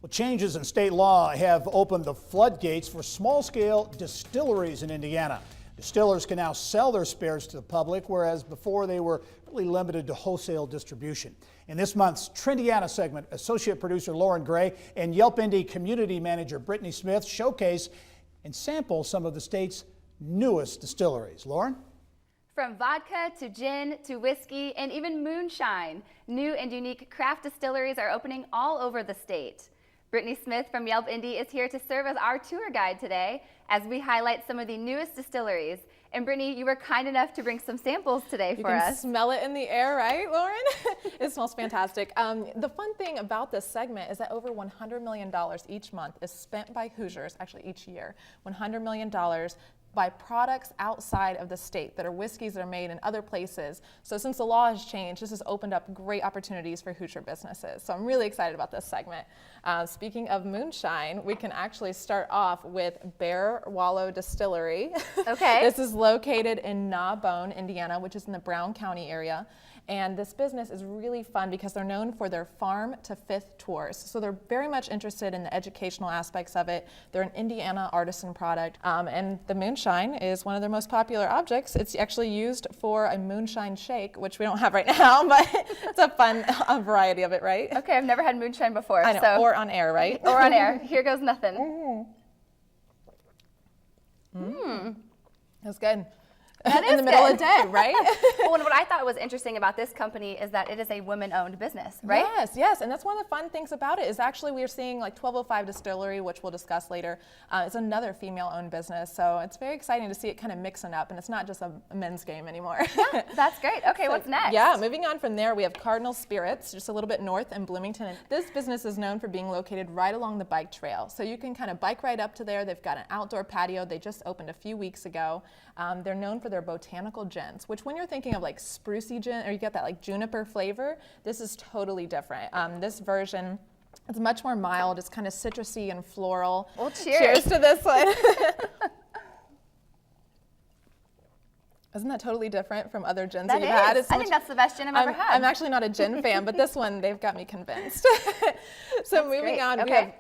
Well, changes in state law have opened the floodgates for small-scale distilleries in Indiana. Distillers can now sell their spirits to the public, whereas before they were really limited to wholesale distribution. In this month's Trendiana segment, associate producer Lauren Gray and Yelp Indy community manager Brittany Smith showcase and sample some of the state's newest distilleries. Lauren? From vodka to gin to whiskey and even moonshine, new and unique craft distilleries are opening all over the state. Brittany Smith from Yelp Indy is here to serve as our tour guide today as we highlight some of the newest distilleries. And Brittany, you were kind enough to bring some samples today for us. You can smell it in the air, right, Lauren? It smells fantastic. The fun thing about this segment is that over $100 million each month is spent by Hoosiers, actually each year, $100 million by products outside of the state that are whiskeys that are made in other places. So since the law has changed, this has opened up great opportunities for Hoosier businesses. So I'm really excited about this segment. Speaking of moonshine, we can actually start off with Bear Wallow Distillery. Okay. This is located in Gnawbone, Indiana, which is in the Brown County area. And this business is really fun because they're known for their farm to fifth tours. So they're very much interested in the educational aspects of it. They're an Indiana artisan product. And the moonshine is one of their most popular objects. It's actually used for a moonshine shake, which we don't have right now, but it's a fun variety of it, right? Okay, I've never had moonshine before. I know, so. or on air, right? Or on air. Here goes nothing. That's good. That is in the middle good. of the day, right? Well, and what I thought was interesting about this company is that it is a women-owned business, right? Yes, yes, and that's one of the fun things about it is actually we're seeing like 1205 Distillery, which we'll discuss later. It's another female-owned business, so it's very exciting to see it kind of mixing up, and it's not just a men's game anymore. Yeah, that's great. Okay, so, what's next? Yeah, moving on from there, we have Cardinal Spirits, just a little bit north in Bloomington. And this business is known for being located right along the bike trail, so you can kind of bike right up to there. They've got an outdoor patio. They just opened a few weeks ago. They're known for their botanical gins, which when you're thinking of like sprucey gin, or you get that like juniper flavor, this is totally different. This version, it's much more mild. It's kind of citrusy and floral. Well, cheers. Cheers to this one. Isn't that totally different from other gins that you've had? I think that's the best gin I've ever had. I'm actually not a gin fan, but this one, they've got me convinced. So moving on, we have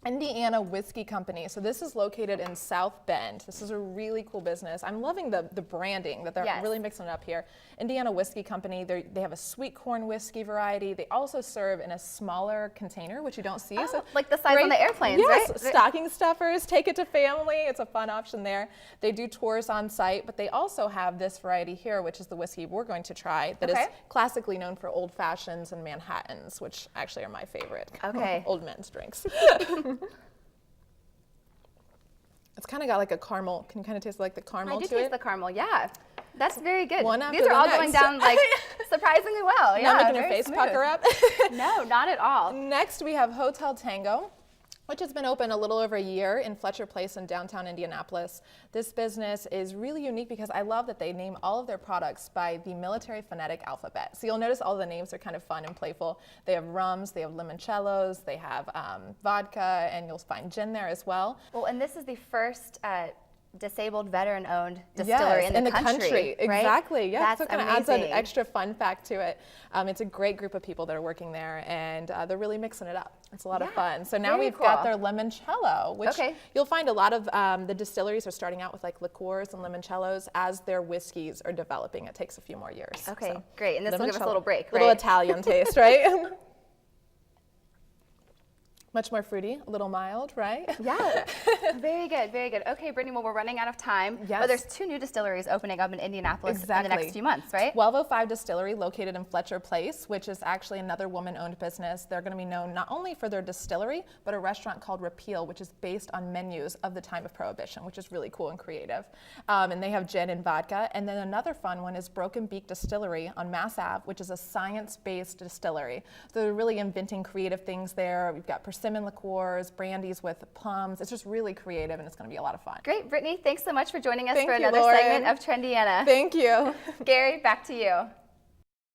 Indiana Whiskey Company. So this is located in South Bend. This is a really cool business. I'm loving the branding that they're really mixing it up here. Indiana Whiskey Company, they have a sweet corn whiskey variety. They also serve in a smaller container, which you don't see. Oh, so like the size on the airplanes, yes, right? Stocking stuffers, take it to family. It's a fun option there. They do tours on site, but they also have this variety here, which is the whiskey we're going to try, that is classically known for old fashions and Manhattans, which actually are my favorite. Okay. Old men's drinks. It's kind of got like a caramel. Can you kind of taste like the caramel to it? I do taste the caramel, yeah. That's very good. One after These are all the going next. down like surprisingly well. Yeah, Not making your face smooth. pucker up? No, not at all. Next we have Hotel Tango, which has been open a little over a year in Fletcher Place in downtown Indianapolis. This business is really unique because I love that they name all of their products by the military phonetic alphabet. So you'll notice all the names are kind of fun and playful. They have rums, they have limoncellos, they have vodka, and you'll find gin there as well. Well, and this is the first disabled veteran-owned distillery in the country, right? Exactly. Yeah, That's so it kind of adds an extra fun fact to it. It's a great group of people that are working there, and they're really mixing it up. It's a lot of fun. So now we've got their limoncello, which you'll find a lot of the distilleries are starting out with like liqueurs and limoncellos as their whiskeys are developing. It takes a few more years. Okay, so, great. And this will give us a little break, right? Little Italian taste, right? Much more fruity, a little mild, right? Yeah, very good, very good. Okay, Brittany, well, we're running out of time. Yes. But there's 2 new distilleries opening up in Indianapolis in the next few months, right? 1205 Distillery, located in Fletcher Place, which is actually another woman-owned business. They're going to be known not only for their distillery, but a restaurant called Repeal, which is based on menus of the time of Prohibition, which is really cool and creative. And they have gin and vodka. And then another fun one is Broken Beak Distillery on Mass Ave, which is a science-based distillery. So they're really inventing creative things there. We've got persimmon liqueurs, brandies with plums. It's just really creative, and it's going to be a lot of fun. Great, Brittany. Thanks so much for joining us Thank for you, another Lauren. segment of Trendiana. Thank you. Gary, back to you.